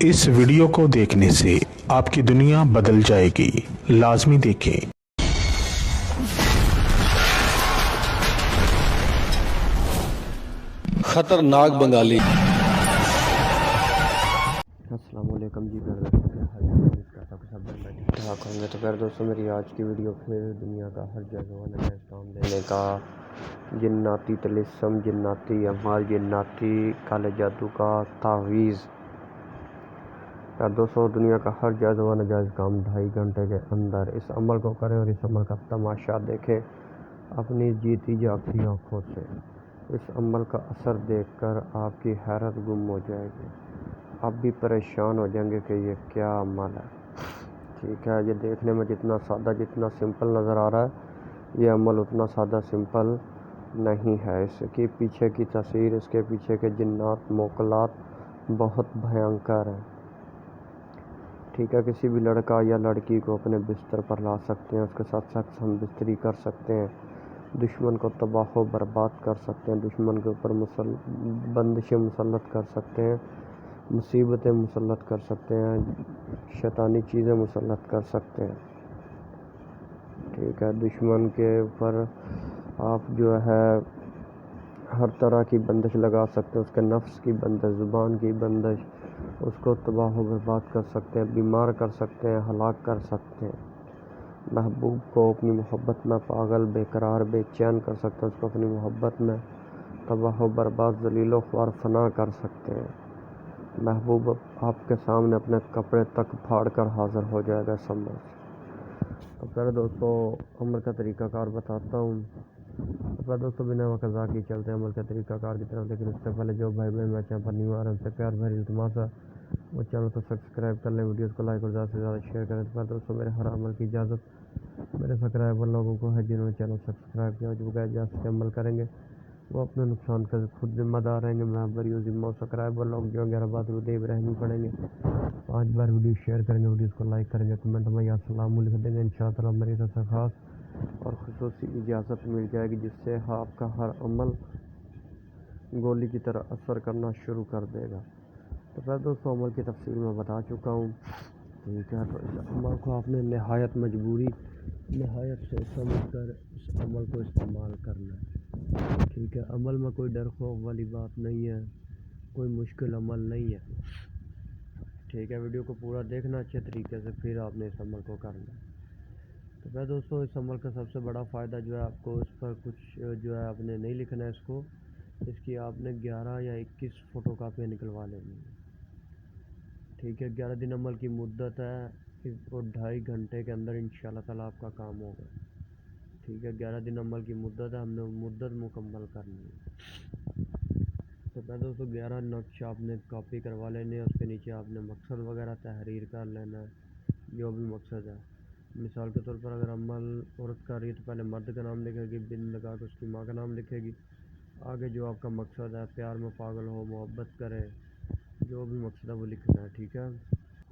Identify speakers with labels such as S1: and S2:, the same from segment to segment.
S1: इस वीडियो को देखने से आपकी दुनिया बदल जाएगी। लाजमी देखें।
S2: खतरनाक बंगाली।
S3: अस्सलाम वालेकुम जी। फिर सब ठीक ठाक होंगे। तो फिर दोस्तों, मेरी आज की वीडियो फिर दुनिया का हर जगह नया काम देने का जिन्नाती तलिस्म, जिन्नाती अमाल, जिन्नाती काले जादू का तावीज़। यार दोस्तों, दुनिया का हर जायज़ व नाजायज़ काम 2.5 घंटे के अंदर इस अमल को करें और इस अमल का तमाशा देखें अपनी जीती जागती आँखों से। इस अमल का असर देखकर आपकी हैरत गुम हो जाएगी। आप भी परेशान हो जाएंगे कि ये क्या अमल है। ठीक है, ये देखने में जितना सादा, जितना सिंपल नज़र आ रहा है, ये अमल उतना सादा सिंपल नहीं है। इसके पीछे की तस्वीर, इसके पीछे के जिन्नात मोकलात बहुत भयंकर हैं। ठीक है, किसी भी लड़का या लड़की को अपने बिस्तर पर ला सकते हैं, उसके साथ सेक्स हम बिस्तरी कर सकते हैं, दुश्मन को तबाह व बर्बाद कर सकते हैं, दुश्मन के ऊपर बंदिशें मुसल्लत कर सकते हैं, मुसीबतें मुसल्लत कर सकते हैं, शैतानी चीज़ें मुसल्लत कर सकते हैं। ठीक है, दुश्मन के ऊपर आप जो है हर तरह की बंदिश लगा सकते हैं, उसके नफ्स की बंदिश, ज़ुबान की बंदिश, उसको तबाह व बर्बाद कर सकते हैं, बीमार कर सकते हैं, हलाक कर सकते हैं। महबूब को अपनी मोहब्बत में पागल, बेकरार, बेचैन कर सकते हैं, उसको अपनी मोहब्बत में तबाह व बर्बाद, ज़लील व ख्वार फना कर सकते हैं। महबूब आपके सामने अपने कपड़े तक फाड़ कर हाज़िर हो जाएगा समझ। तो फिर दोस्तों, अमल का तरीक़ाकार बताता हूँ। तो फिर दोस्तों, बिना वक़्त की चलते हैं अमल का तरीक़ाकार की तरफ। लेकिन उससे पहले जो भाई बहन मेरे चैनल पर न्यू आ रहे हैं, उनसे प्यार भरी इल्तिमास है वो चैनल को सब्सक्राइब कर लें, वीडियोस को लाइक और ज़्यादा से ज़्यादा शेयर करें। तो फिर दोस्तों, मेरे हर अमल की इजाज़त मेरे सब्सक्राइबर लोगों को है जिन्होंने चैनल सब्सक्राइब किया। जो बगैर इजाज़त के अमल करेंगे वो अपने नुकसान का खुद जिम्मेदार रहेंगे। मैं बरी ज़िम्मा सब्सक्राइबर लोग जो 11 बात रुदेब रहमी पड़ेंगे, 5 बार वीडियो शेयर करेंगे, वीडियोस को लाइक करेंगे, कमेंट में या सलाम लिख देंगे, इंशाअल्लाह मेरी तरफ से खास और खुसूसी इजाज़त मिल जाएगी, जिससे आपका हर अमल गोली की तरह असर करना शुरू कर देगा। तो फिर दोस्तों, अमल की तफसील में बता चुका हूँ। ठीक है, तो इस अमल को आपने नहायत मजबूरी, नहायत सोच समझ कर इस अमल को इस्तेमाल करना है। ठीक है, अमल में कोई डर खौफ वाली बात नहीं है, कोई मुश्किल अमल नहीं है। ठीक है, वीडियो को पूरा देखना अच्छे तरीके से, फिर आपने इस अमल को करना है। तो फिर दोस्तों, इस अमल का सबसे बड़ा फ़ायदा जो है, आपको इस पर कुछ जो है आपने नहीं लिखना है, इसकी आपने 11 या 21 फ़ोटो कापियाँ निकलवा लेनी है। ठीक है, 11 दिन अमल की मुद्दत है और 2.5 घंटे के अंदर इंशाअल्लाह ताला आपका काम होगा। ठीक है, 11 दिन अमल की मुद्दत है, हमने मुद्दत मुकम्मल करनी है। तो पहले दोस्तों, 11 नक्श आपने कॉपी करवा लेने हैं, उसके नीचे आपने मकसद वगैरह तहरीर कर लेना है, जो भी मकसद है। मिसाल के तौर पर अगर अमल औरत कर रही है तो पहले मर्द का नाम लिखेगी, बिन लगा कर उसकी माँ का नाम लिखेगी, आगे जो आपका मकसद है, प्यार में पागल हो, मोहब्बत करे, जो भी मकसद है वो लिखना है। ठीक है,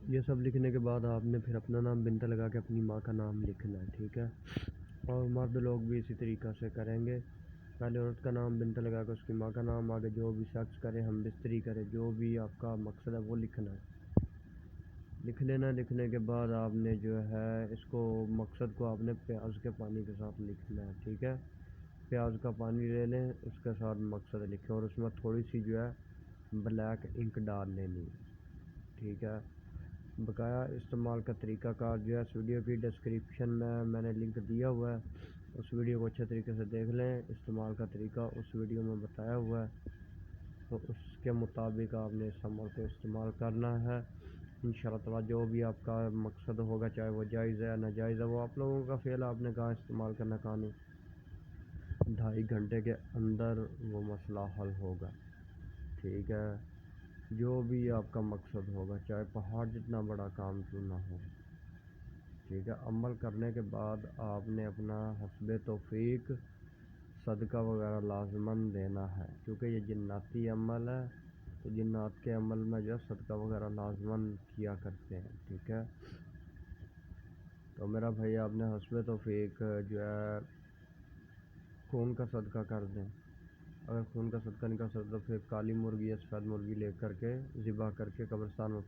S3: ये सब लिखने के बाद आपने फिर अपना नाम बिनता लगा के अपनी माँ का नाम लिखना है। ठीक है, और मर्द लोग भी इसी तरीक़ा से करेंगे, पहले औरत का नाम बिनता लगा कर उसकी माँ का नाम, आगे जो भी शख्स करे, हम बिस्तरी करे, जो भी आपका मकसद है वो लिखना है। लिख लेना। लिखने के बाद आपने जो है इसको, मकसद को आपने प्याज के पानी के साथ लिखना है। ठीक है, प्याज का पानी ले लें, उसके साथ मकसद लिखें और उसमें थोड़ी सी जो है ब्लैक इंक डाल लेनी है। ठीक है, बकाया इस्तेमाल का तरीक़ाकार जो है इस वीडियो की डिस्क्रिप्शन में मैंने लिंक दिया हुआ है, उस वीडियो को अच्छे तरीके से देख लें। इस्तेमाल का तरीका उस वीडियो में बताया हुआ है, तो उसके मुताबिक आपने इस अमल को इस्तेमाल करना है। इंशाअल्लाह ताला जो भी आपका मकसद होगा, चाहे वो जायज़ है या नाजायज़ है, वो आप लोगों का फ़ेल, आपने कहा इस्तेमाल करना कहा नहीं, 2.5 घंटे के अंदर वो मसला हल होगा। ठीक है, जो भी आपका मकसद होगा, चाहे पहाड़ जितना बड़ा काम क्यों ना हो। ठीक है, अमल करने के बाद आपने अपना हस्बे तौफीक सदका वगैरह लाजमन देना है, क्योंकि ये जिन्नाती अमल है, तो जिन्नात के अमल में जो है सदका वगैरह लाजमन किया करते हैं। ठीक है, तो मेरा भाई आपने हस्बे तौफीक जो है खून का सदका कर दें। अगर खून का सदका नहीं कर सकते तो फिर काली मुर्गी या सफ़ेद मुर्गी ले करके ज़िबा करके कब्रिस्तान में